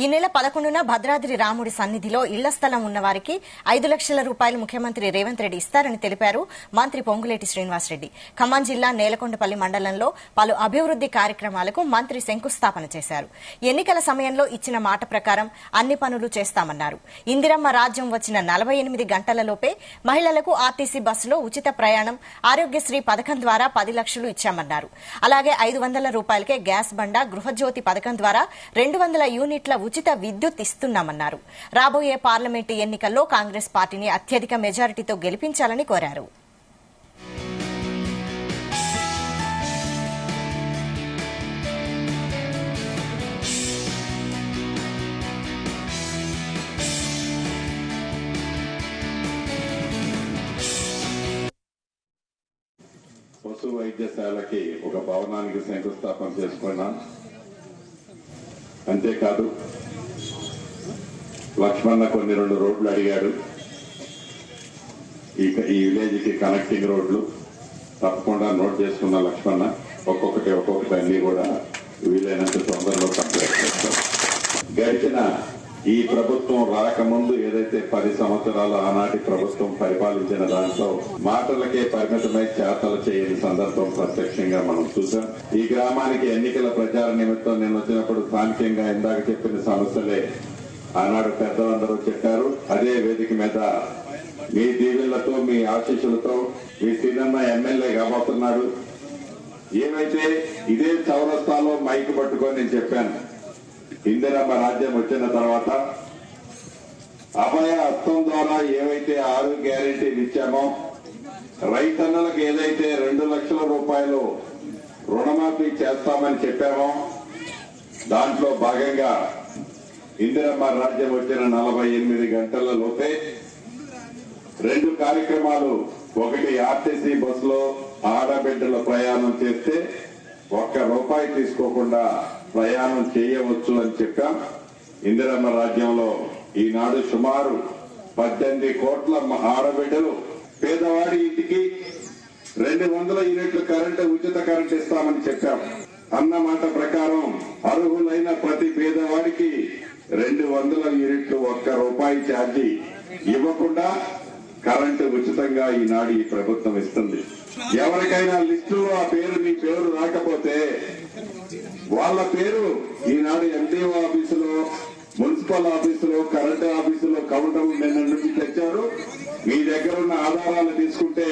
ఈ నెల 11న భద్రాద్రి రాముడి సన్నిధిలో ఇళ్ల స్థలం ఉన్న వారికి 5 లక్షల రూపాయలు ముఖ్యమంత్రి రేవంత్ రెడ్డి ఇస్తారని తెలిపారు మంత్రి పొంగులేటి శ్రీనివాసరెడ్డి. ఖమ్మం జిల్లా నేలకొండపల్లి మండలంలో పలు అభివృద్ది కార్యక్రమాలకు మంత్రి శంకుస్థాపన చేశారు. ఎన్నికల సమయంలో ఇచ్చిన మాట ప్రకారం అన్ని పనులు చేస్తామన్నారు. ఇందిరమ్మ రాజ్యం వచ్చిన 48 గంటలలోపే మహిళలకు ఆర్టీసీ బస్సులో ఉచిత ప్రయాణం, ఆరోగ్యశ్రీ పథకం ద్వారా 10 లక్షలు ఇచ్చామన్నారు. అలాగే 500 రూపాయలకే గ్యాస్ బండ, గృహజ్యోతి పథకం ద్వారా 200 యూనిట్ల ఉచిత విద్యుత్ ఇస్తున్నామన్నారు. రాబోయే పార్లమెంటు ఎన్నికల్లో కాంగ్రెస్ పార్టీని అత్యధిక మెజారిటీతో గెలిపించాలని కోరారు. పశు వైద్యశాలకి ఒక భవనానికి శంకుస్థాపన చేసుకున్నాం. అంతేకాదు లక్ష్మణ కొన్ని 2 రోడ్లు అడిగాడు. ఈ విలేజ్ కి కనెక్టింగ్ రోడ్లు తప్పకుండా నోట్ చేసుకున్న లక్ష్మణ ఒక్కొక్కటి అన్ని కూడా వీలైనంత తొందరలో కంప్లీట్ చేస్తారు. గడిచిన ఈ ప్రభుత్వం రాకముందు ఏదైతే 10 సంవత్సరాలు ఆనాటి ప్రభుత్వం పరిపాలించిన దాంట్లో మాటలకే పరిమితమై చేతలు చేయని సందర్భం ప్రత్యక్షంగా మనం చూసాం. ఈ గ్రామానికి ఎన్నికల ప్రచార నిమిత్తం నేను వచ్చినప్పుడు స్థానికంగా ఇందాక చెప్పిన సమస్యలే ఆనాడు పెద్దలందరూ చెప్పారు. అదే వేదిక మీద మీ దీవెళ్లతో, మీ ఆశీస్సులతో మీ సీనన్న ఎమ్మెల్యే కాబోతున్నాడు. ఏమైతే ఇదే చౌరస్తాలో మైక్ పట్టుకొని నేను చెప్పాను, ఇందిరమ్మ రాజ్యం వచ్చిన తర్వాత అభయ హస్తం ద్వారా ఏవైతే 6 గ్యారెంటీలు ఇచ్చామో, రైతన్నలకు ఏదైతే 2 లక్షల రూపాయలు రుణమాఫీ చేస్తామని చెప్పామో, దాంట్లో భాగంగా ఇందిరమ్మ రాజ్యం వచ్చిన 48 గంటల లోపే 2 కార్యక్రమాలు. ఒకటి, ఆర్టీసీ బస్సులో ఆడబిడ్డల ప్రయాణం చేస్తే 1 రూపాయి తీసుకోకుండా ప్రయాణం చేయవచ్చు అని చెప్పాం. ఇందిరమ్మ రాజ్యంలో ఈనాడు సుమారు 18 కోట్ల ఆడబిడ్డలు పేదవాడి ఇంటికి 200 యూనిట్ల కరెంటు, ఉచిత కరెంటు ఇస్తామని చెప్పాం. అన్న మాట ప్రకారం అర్హులైన ప్రతి పేదవాడికి 200 యూనిట్లు 1 రూపాయి ఛార్జీ ఇవ్వకుండా కరెంటు ఉచితంగా ఈనాడు ఈ ప్రభుత్వం ఇస్తుంది. ఎవరికైనా లిస్టులో ఆ పేరు, మీ పేరు రాకపోతే వాళ్ళ పేరు ఈనాడు ఎండిఓ ఆఫీసులో, మున్సిపల్ ఆఫీసులో, కరెంటు ఆఫీసులో కౌంటర్ నిన్న నుంచి తెచ్చారు. మీ దగ్గర ఉన్న ఆధారాలు తీసుకుంటే